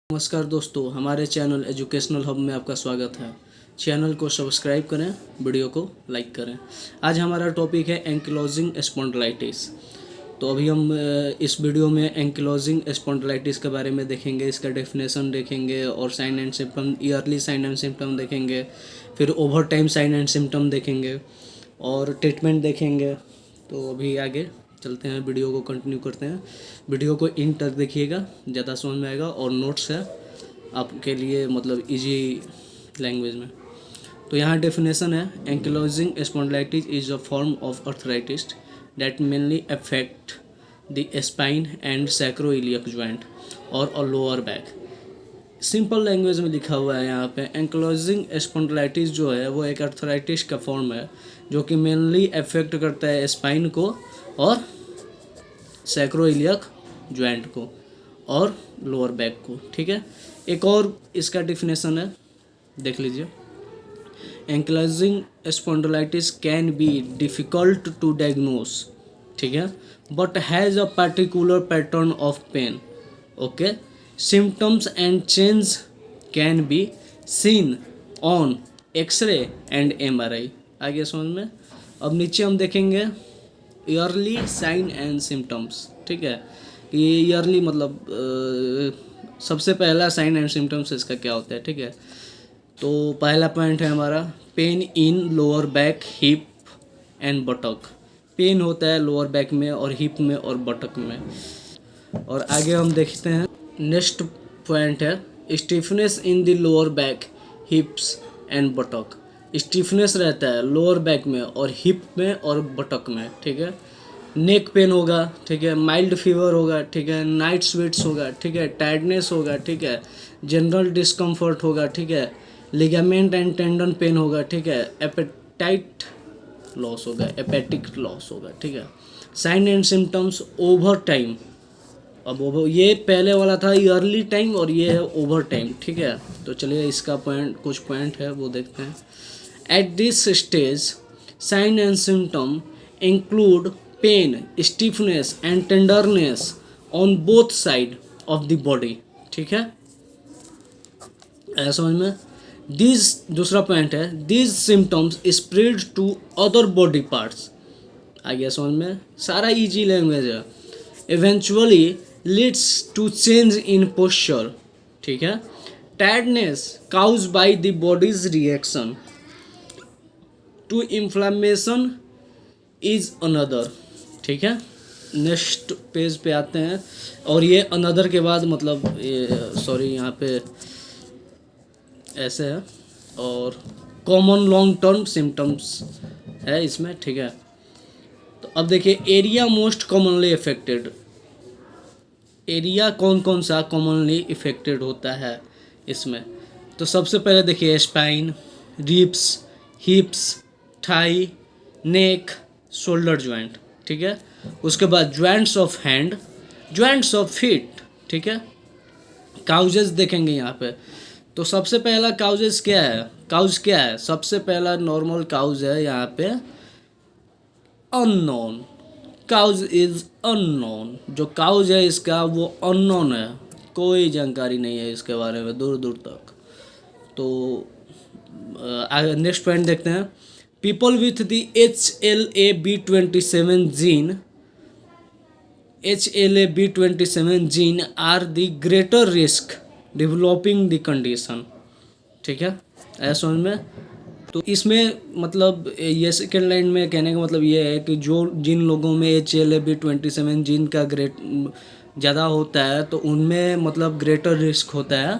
नमस्कार दोस्तों, हमारे चैनल एजुकेशनल हब में आपका स्वागत है। चैनल को सब्सक्राइब करें, वीडियो को लाइक करें। आज हमारा टॉपिक है एंकिलोजिंग स्पॉन्डिलाइटिस। तो अभी हम इस वीडियो में एंकिलोजिंग स्पॉन्डिलाइटिस के बारे में देखेंगे, इसका डेफिनेशन देखेंगे और sign and symptom, early sign and symptom देखेंगे, फिर over time sign and symptom देखेंगे और ट्रीटमेंट देखेंगे। तो अभी आगे चलते हैं, वीडियो को कंटिन्यू करते हैं। वीडियो को इन तक देखिएगा, ज़्यादा समझ में आएगा और नोट्स है आपके लिए, मतलब इजी लैंग्वेज में। तो यहाँ डेफिनेशन है, ankylosing spondylitis is a form of arthritis that mainly affect the spine and sacroiliac joint और a lower back. Simple language में लिखा हुआ है यहाँ पे, एंकिलोजिंग स्पॉन्डिलाइटिस जो है वो एक अर्थराइटिस का फॉर्म है जो कि मेनली अफेक्ट करता है स्पाइन को और सैक्रोइलियक जॉइंट को और लोअर बैक को। ठीक है, एक और इसका डिफिनेशन है, देख लीजिए। Ankylosing spondylitis can be difficult to diagnose, ठीक है, but has a particular pattern of pain. Okay, symptoms and change can be seen on X-ray and MRI। आगे समझ में। अब नीचे हम देखेंगे ईयरली साइन एंड सिम्टम्स। ठीक है, ये ईयरली मतलब सबसे पहला साइन एंड सिम्टम्स इसका क्या होता है। ठीक है, तो पहला पॉइंट है हमारा, pain in lower back, hip and buttock. Pain होता है लोअर बैक में और हिप में और बटक में। और आगे हम देखते हैं, नेक्स्ट पॉइंट है stiffness in the lower back, हिप्स and बटक। Stiffness रहता है लोअर बैक में और हिप में और बटक में। ठीक है, नेक पेन होगा, ठीक है, माइल्ड फीवर होगा, ठीक है, नाइट स्वेट्स होगा, ठीक है, टायर्डनेस होगा, ठीक है, जनरल डिस्कम्फर्ट होगा, ठीक है, लिगामेंट एंड टेंडन पेन होगा, ठीक है, एपेटाइट लॉस होगा, एपेटिक लॉस होगा। ठीक है, sign and symptoms over time. अब ये पहले वाला था ईयरली टाइम और ये है ओवर टाइम। ठीक है, तो चलिए इसका पॉइंट, कुछ पॉइंट है वो देखते हैं। At this stage sign and symptom include pain, stiffness and tenderness on both side of the body. ठीक है, ऐसा समझ में। दिस दूसरा पॉइंट है, this symptoms spread to other body parts. आ गया समझ में, सारा इजी लैंग्वेज है। Eventually leads to change in posture. ठीक है, tiredness cause by the body's reaction to inflammation is another. ठीक है, नेक्स्ट पेज पे आते हैं और ये अनदर के बाद मतलब सॉरी यहाँ पे ऐसे है और कॉमन लॉन्ग टर्म सिम्टम्स है इसमें। ठीक है, तो अब देखिए area most commonly affected. Area कौन कौन सा कॉमनली इफेक्टेड होता है इसमें, तो सबसे पहले देखिए स्पाइन, रिब्स, हिप्स, थाई, नेक, शोल्डर जॉइंट। ठीक है, उसके बाद joints of hand, joints of feet. ठीक है, काउजेस देखेंगे यहाँ पे। तो सबसे पहला काउजेस क्या है, काउज क्या है, सबसे पहला नॉर्मल काउज है यहाँ पे अननोन। काउज इज अननोन, जो काउज है इसका वो अननोन है, कोई जानकारी नहीं है इसके बारे में दूर दूर तक। तो नेक्स्ट पॉइंट देखते हैं, people with the HLA-B27 gene, HLA-B27 gene are the greater risk developing the condition. ठीक है, ऐसा समझ में। तो इसमें मतलब ये सेकेंड लाइन में कहने का मतलब ये है कि जो जिन लोगों में HLA-B27 जीन का ज़्यादा होता है तो उनमें मतलब ग्रेटर रिस्क होता है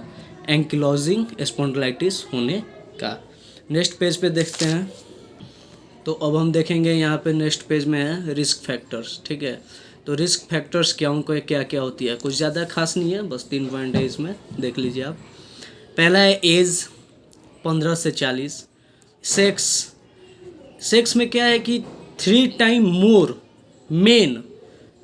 एंकिलोजिंग स्पॉन्डिलाइटिस होने का। नेक्स्ट पेज पे देखते हैं, तो अब हम देखेंगे यहाँ पे नेक्स्ट पेज में है रिस्क फैक्टर्स। ठीक है, तो रिस्क फैक्टर्स क्या उनको क्या क्या होती है, कुछ ज़्यादा खास नहीं है, बस 3 पॉइंट है इसमें, देख लीजिए आप। पहला है एज 15 से 40। सेक्स, सेक्स में क्या है कि 3 time more men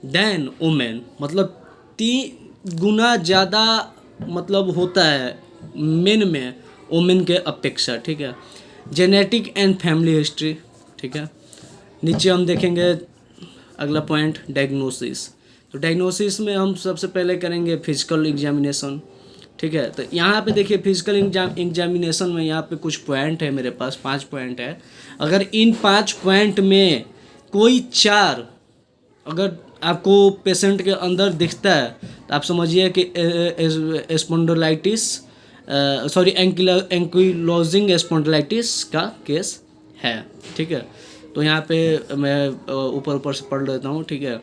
than women, मतलब 3 गुना ज़्यादा मतलब होता है मेन में वुमेन के अपेक्षा। ठीक है, जेनेटिक एंड फैमिली हिस्ट्री। ठीक है, नीचे हम देखेंगे अगला पॉइंट डायग्नोसिस। तो डायग्नोसिस में हम सबसे पहले करेंगे फिजिकल एग्जामिनेशन। ठीक है। तो यहाँ पे देखिए फिजिकल एग्जामिनेशन में यहाँ पे कुछ पॉइंट है, मेरे पास 5 पॉइंट है। अगर इन 5 पॉइंट में कोई 4 अगर आपको पेशेंट के अंदर दिखता है तो आप समझिए कि स्पॉन्डिलाइटिस एंकिलोजिंग स्पॉन्डिलाइटिस का केस है, ठीक है। तो यहाँ पे मैं ऊपर से पढ़ लेता हूँ, ठीक है।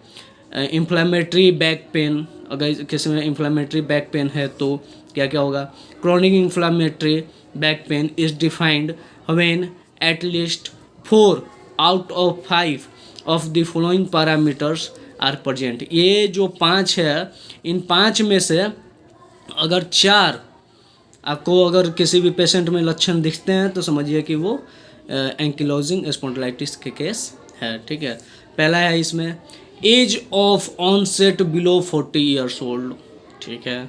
इन्फ्लेमेटरी बैक पेन, अगर किसी में इन्फ्लेमेटरी बैक पेन है तो क्या क्या होगा। Chronic inflammatory back pain is defined when at least 4 out of 5 of the following parameters are present. ये जो 5 है, इन 5 में से अगर 4 आपको अगर किसी भी पेशेंट में लक्षण दिखते हैं तो समझिए कि वो एंकिलोजिंग स्पॉन्डिलाइटिस के केस है, ठीक है। पहला है इसमें age of onset below 40 years old, ठीक है।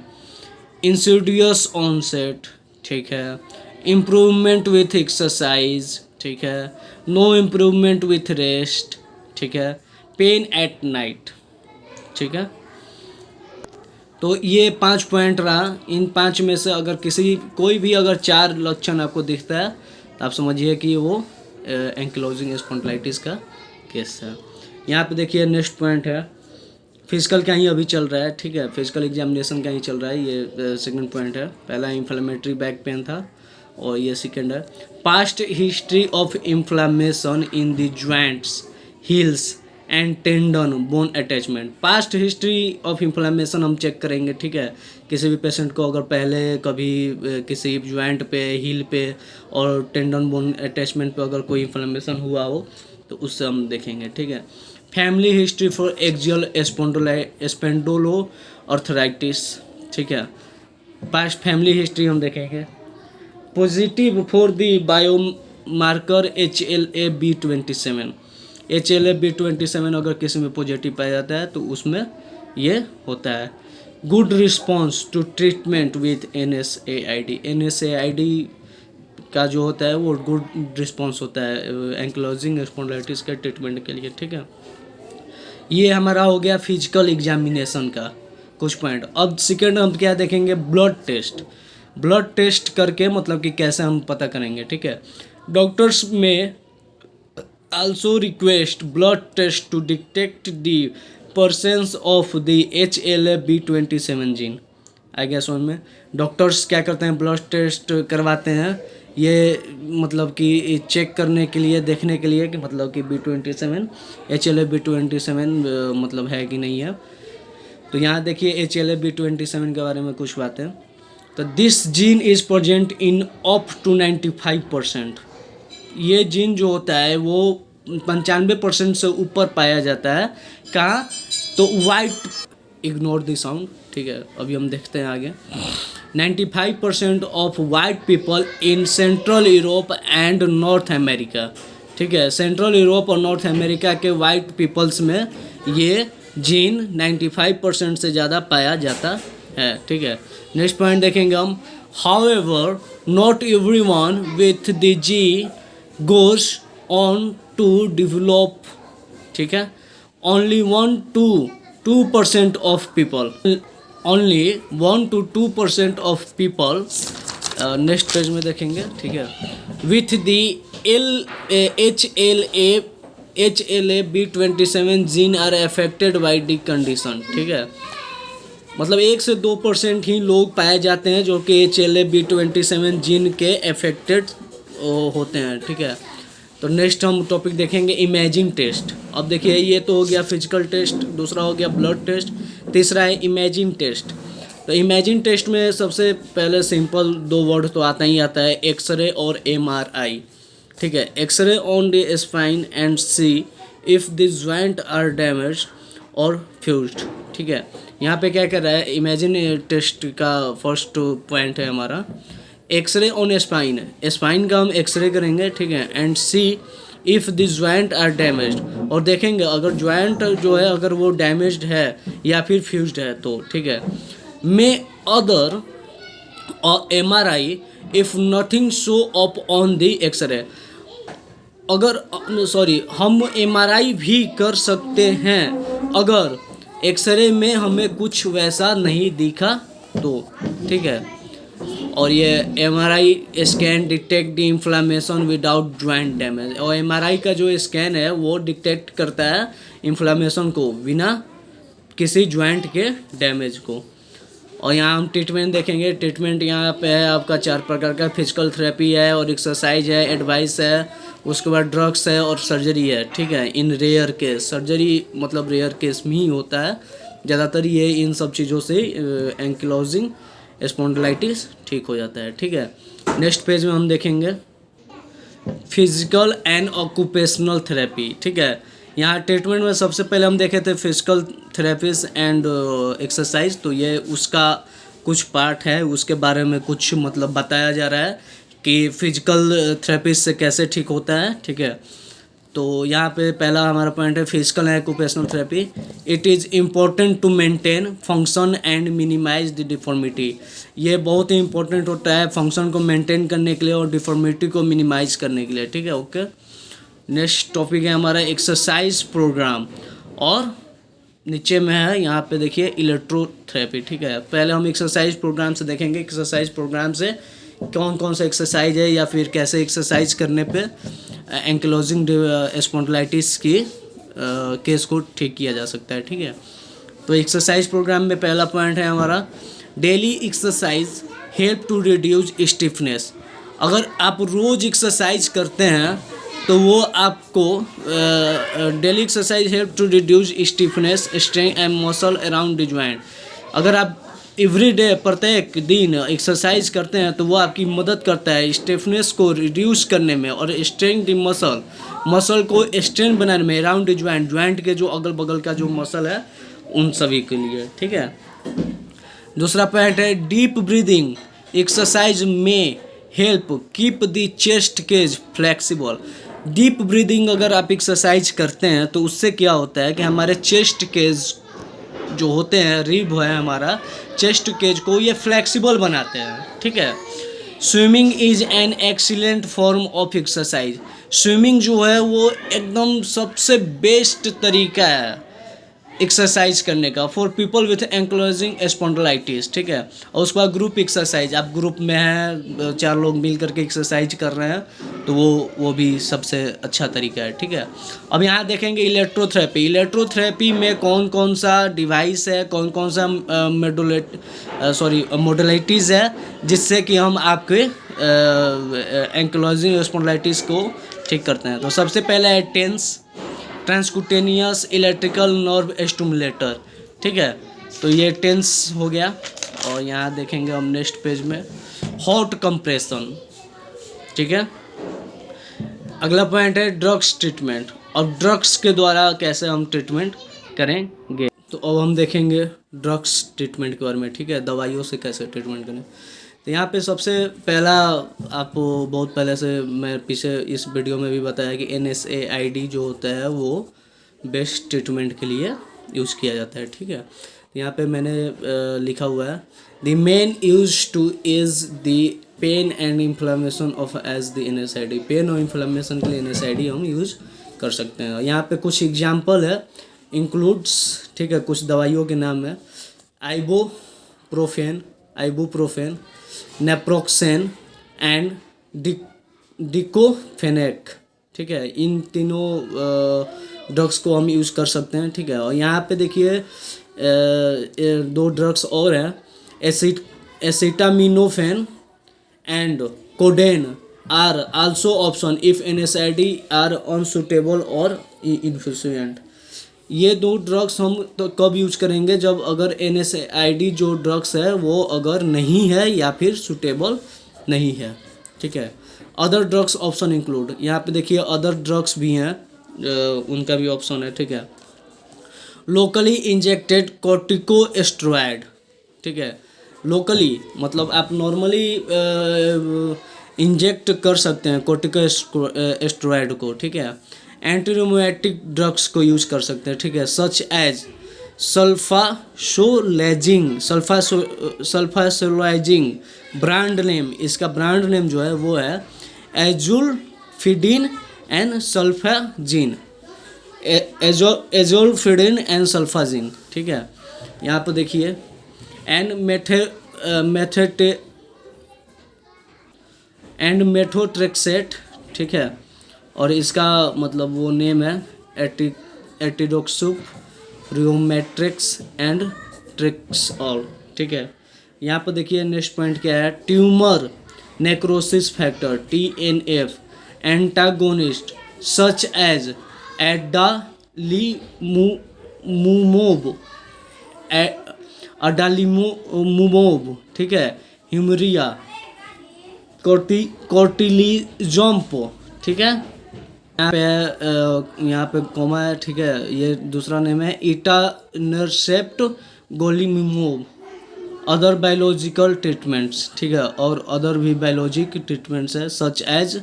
इंसिडियस ऑनसेट, ठीक है। इम्प्रूवमेंट विथ एक्सरसाइज, ठीक है। नो इम्प्रूवमेंट विथ रेस्ट, ठीक है। पेन एट नाइट, ठीक है। तो ये 5 पॉइंट रहा। इन 5 में से अगर कोई भी अगर 4 लक्षण आपको दिखता है तो आप समझिए कि वो एंकिलोजिंग स्पॉन्डिलाइटिस का केस है। यहाँ पे देखिए नेक्स्ट पॉइंट है, फिजिकल का ही अभी चल रहा है, ठीक है। फिजिकल एग्जामिनेशन का ही चल रहा है, ये सेकंड पॉइंट है। पहला इन्फ्लेमेटरी बैक पेन था और ये सेकंड है past history of inflammation in the joints, heels and tendon bone attachment. Past history of inflammation हम चेक करेंगे, ठीक है। किसी भी पेशेंट को अगर पहले कभी किसी जॉइंट पे, हील पे और टेंडन बोन अटैचमेंट पे अगर कोई इन्फ्लेमेशन हुआ हो तो उससे हम देखेंगे, ठीक है। Family history for axial spondyloarthritis, ठीक है। पास्ट फैमिली हिस्ट्री हम देखेंगे। Positive for the biomarker HLA-B27, HLA-B27 अगर किसी में पॉजिटिव पाया जाता है तो उसमें ये होता है। Good response to treatment with NSAID, NSAID का जो होता है वो गुड रिस्पॉन्स होता है एंकिलोजिंग स्पॉन्डिलाइटिस के ट्रीटमेंट के लिए, ठीक है। ये हमारा हो गया फिजिकल एग्जामिनेशन का कुछ पॉइंट। अब सेकेंड हम क्या देखेंगे, ब्लड टेस्ट। ब्लड टेस्ट करके मतलब कि कैसे हम पता करेंगे, ठीक है। डॉक्टर्स में also request blood test to detect the presence of the HLA-B27 gene. आ गया समझ में। डॉक्टर्स क्या करते हैं, ब्लड टेस्ट करवाते हैं, ये मतलब कि चेक करने के लिए, देखने के लिए कि मतलब कि B27 HLA-B27 मतलब है कि नहीं है। तो यहाँ देखिए HLA-B27 के बारे में कुछ बातें। तो this gene is present in up to 95%। ये जीन जो होता है वो 95% से ऊपर पाया जाता है। कहाँ, तो वाइट, इग्नोर द साउंड, ठीक है। अभी हम देखते हैं आगे। 95% of white people in central Europe and north America, ठीक है। सेंट्रल यूरोप और नॉर्थ अमेरिका के वाइट पीपल्स में ये जीन 95% से ज़्यादा पाया जाता है, ठीक है। नेक्स्ट पॉइंट देखेंगे हम। However not everyone with the gene goes on to develop, ठीक है। only 1 to 2% of people, only 1 to 2% of people, next page में देखेंगे, ठीक है। with the HLA-B27 gene are affected by the condition, ठीक है। मतलब 1 से 2% ही लोग पाए जाते हैं जो कि HLA-B27 जीन के अफेक्टेड होते हैं, ठीक है। तो नेक्स्ट हम टॉपिक देखेंगे इमेजिंग टेस्ट। अब देखिए ये तो हो गया फिजिकल टेस्ट, दूसरा हो गया ब्लड टेस्ट, तीसरा है इमेजिंग टेस्ट। तो इमेजिंग टेस्ट में सबसे पहले सिंपल 2 वर्ड तो आता ही आता है, एक्सरे और MRI, ठीक है। X-ray on the spine and see if the joint are damage or fused, ठीक है। यहाँ पे क्या कर रहा है, इमेजिंग टेस्ट का फर्स्ट पॉइंट है हमारा एक्सरे ऑन स्पाइन। स्पाइन का हम एक्सरे करेंगे, ठीक है। And see if the joint are damaged, और देखेंगे अगर जॉइंट जो है अगर वो डैमेज्ड है या फिर फ्यूज्ड है तो, ठीक है। May other MRI if nothing show up on the x ray, अगर हम MRI भी कर सकते हैं अगर एक्सरे में हमें कुछ वैसा नहीं दिखा तो ठीक है। और ये MRI scan detect the inflammation without joint damage, और MRI का जो स्कैन है वो डिटेक्ट करता है इन्फ्लामेशन को बिना किसी जॉइंट के डैमेज को। और यहाँ हम ट्रीटमेंट देखेंगे। ट्रीटमेंट यहाँ पे है आपका 4 प्रकार का, फिजिकल थेरेपी है और एक्सरसाइज है, एडवाइस है, उसके बाद ड्रग्स है और सर्जरी है, ठीक है। इन रेयर केस, सर्जरी मतलब रेयर केस में ही होता है, ज़्यादातर ये इन सब चीज़ों से एंकिलोजिंग स्पॉन्डिलाइटिस ठीक हो जाता है, ठीक है। नेक्स्ट पेज में हम देखेंगे फिजिकल एंड ऑक्यूपेशनल थेरेपी, ठीक है। यहाँ ट्रीटमेंट में सबसे पहले हम देखे थे फिजिकल थेरेपीज एंड एक्सरसाइज, तो ये उसका कुछ पार्ट है, उसके बारे में कुछ मतलब बताया जा रहा है कि फिजिकल थेरेपीज से कैसे ठीक होता है, ठीक है। तो यहाँ पे पहला हमारा पॉइंट है physical and occupational therapy. It is important to maintain function and minimise the deformity. ये बहुत ही इंपॉर्टेंट होता है फंक्शन को मेंटेन करने के लिए और डिफॉर्मिटी को मिनिमाइज करने के लिए, ठीक है। ओके, नेक्स्ट टॉपिक है हमारा एक्सरसाइज प्रोग्राम, और नीचे में है यहाँ पे देखिए इलेक्ट्रोथेरेपी, ठीक है। पहले हम एक्सरसाइज प्रोग्राम से देखेंगे, एक्सरसाइज प्रोग्राम से कौन कौन सा एक्सरसाइज है या फिर कैसे एक्सरसाइज करने पे एंकिलोजिंग स्पॉन्डिलाइटिस की केस को ठीक किया जा सकता है, ठीक है। तो एक्सरसाइज प्रोग्राम में पहला पॉइंट है हमारा daily exercise help to reduce stiffness. अगर आप रोज़ एक्सरसाइज करते हैं तो वो आपको daily exercise help to reduce stiffness strength and muscle around the joint. अगर आप एवरी डे प्रत्येक दिन एक्सरसाइज करते हैं तो वो आपकी मदद करता है स्टिफनेस को रिड्यूस करने में और स्ट्रेंथ द मसल को स्ट्रेंथ बनाने में अराउंड द जॉइंट के जो अगल बगल का जो मसल है उन सभी के लिए, ठीक है। दूसरा पॉइंट है deep breathing exercise may help keep the chest cage flexible. Deep breathing अगर आप एक्सरसाइज करते हैं तो उससे क्या होता है कि हमारे चेस्ट केज जो होते हैं, रिब है हमारा चेस्ट केज को, ये फ्लेक्सिबल बनाते हैं, ठीक है। Swimming is an excellent form of exercise. Swimming जो है वो एकदम सबसे बेस्ट तरीका है एक्सरसाइज करने का for people with ankylosing spondylitis, ठीक है। और उसके बाद ग्रुप एक्सरसाइज, आप ग्रुप में हैं, 4 लोग मिल करके एक्सरसाइज कर रहे हैं तो वो भी सबसे अच्छा तरीका है, ठीक है। अब यहाँ देखेंगे इलेक्ट्रोथेरेपी। इलेक्ट्रोथेरेपी में कौन कौन सा डिवाइस है, कौन कौन सा मोडलिटीज़ है जिससे कि हम आपके एंकिलोजिंग स्पॉन्डिलाइटिस को ठीक करते हैं। तो सबसे पहला है ट्रांसक्यूटेनियस इलेक्ट्रिकल नर्व स्टिमुलेटर, ठीक है। तो ये टेंस हो गया। और यहाँ देखेंगे हम नेक्स्ट पेज में हॉट कंप्रेशन, ठीक है। अगला पॉइंट है ड्रग्स ट्रीटमेंट। अब ड्रग्स के द्वारा कैसे हम ट्रीटमेंट करेंगे, तो अब हम देखेंगे ड्रग्स ट्रीटमेंट के बारे में, ठीक है। दवाइयों से कैसे ट्रीटमेंट करें, तो यहाँ पे सबसे पहला आपको बहुत पहले से मैं पीछे इस वीडियो में भी बताया कि NSAID जो होता है वो बेस्ट ट्रीटमेंट के लिए यूज़ किया जाता है, ठीक है। यहाँ पे मैंने लिखा हुआ है the main use to is the pain and inflammation of as the NSAID। Pain और इन्फ्लामेशन के लिए NSAID हम यूज़ कर सकते हैं। यहाँ पे कुछ एग्जाम्पल है इंक्लूड्स, ठीक है, कुछ दवाइयों के नाम है आइबुप्रोफेन, नेप्रोक्सेन एंड डिक्लोफेनेक, ठीक है। इन तीनों ड्रग्स को हम यूज़ कर सकते हैं, ठीक है। और यहाँ पे देखिए 2 ड्रग्स और हैं, acetaminophen and codeine are also option if NSAID are unsuitable or inefficient. ये 2 ड्रग्स हम तो कब यूज करेंगे, जब अगर NSAID जो ड्रग्स है वो अगर नहीं है या फिर सुटेबल नहीं है, ठीक है। अदर ड्रग्स ऑप्शन इंक्लूड, यहाँ पे देखिए अदर ड्रग्स भी हैं, उनका भी ऑप्शन है, ठीक है। लोकली इंजेक्टेड कॉर्टिकोस्टेरॉइड, ठीक है। लोकली मतलब आप नॉर्मली इंजेक्ट कर सकते हैं कॉर्टिकोस्टेरॉइड को, ठीक है। एंटीरोमैटिक ड्रग्स को यूज कर सकते हैं, ठीक है, सच एज सल्फासोलाइजिंग ब्रांड नेम, इसका ब्रांड नेम जो है वो है एजुल्फिडिन एंड सल्फाजिन, एजुल्फिडिन एंड सल्फाजिन, ठीक है। यहाँ पर देखिए एंड मेथोट्रेक्सेट, ठीक है। और इसका मतलब वो नेम है एटिडोक्सुप रियोमेट्रिक्स एंड ट्रिक्सऑल, ठीक है। यहाँ पर देखिए नेक्स्ट पॉइंट क्या है, tumour necrosis factor TNF antagonist such as adalimumab, ठीक है, ह्यूमरिया, कोर्टिलिजम्प, ठीक है। यहाँ पे कोमा है, ठीक है। ये दूसरा नेम है इटानरसेप्ट गोलीमिमोब। अदर बायोलॉजिकल ट्रीटमेंट्स, ठीक है, और अदर भी बायोलॉजिक ट्रीटमेंट्स है सच एज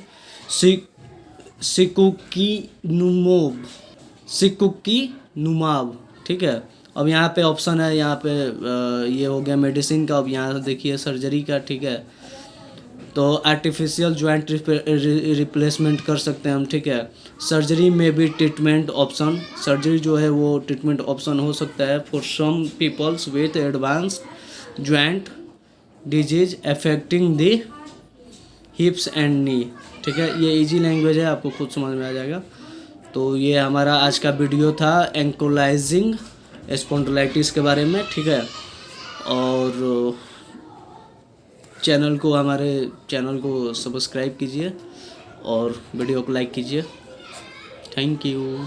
सिकुकीनुमाब, ठीक है। अब यहाँ पे ऑप्शन है, यहाँ पे ये हो गया मेडिसिन का। अब यहाँ देखिए सर्जरी का, ठीक है। तो आर्टिफिशियल जॉइंट रिप्लेसमेंट कर सकते हैं हम, ठीक है। सर्जरी में भी ट्रीटमेंट ऑप्शन, सर्जरी जो है वो ट्रीटमेंट ऑप्शन हो सकता है for some peoples with advance joint disease affecting the hips and knee, ठीक है। ये इजी लैंग्वेज है, आपको खुद समझ में आ जाएगा। तो ये हमारा आज का वीडियो था एंकोलाइजिंग स्पॉन्डिलाइटिस के बारे में, ठीक है। और हमारे चैनल को सब्सक्राइब कीजिए और वीडियो को लाइक कीजिए। Thank you.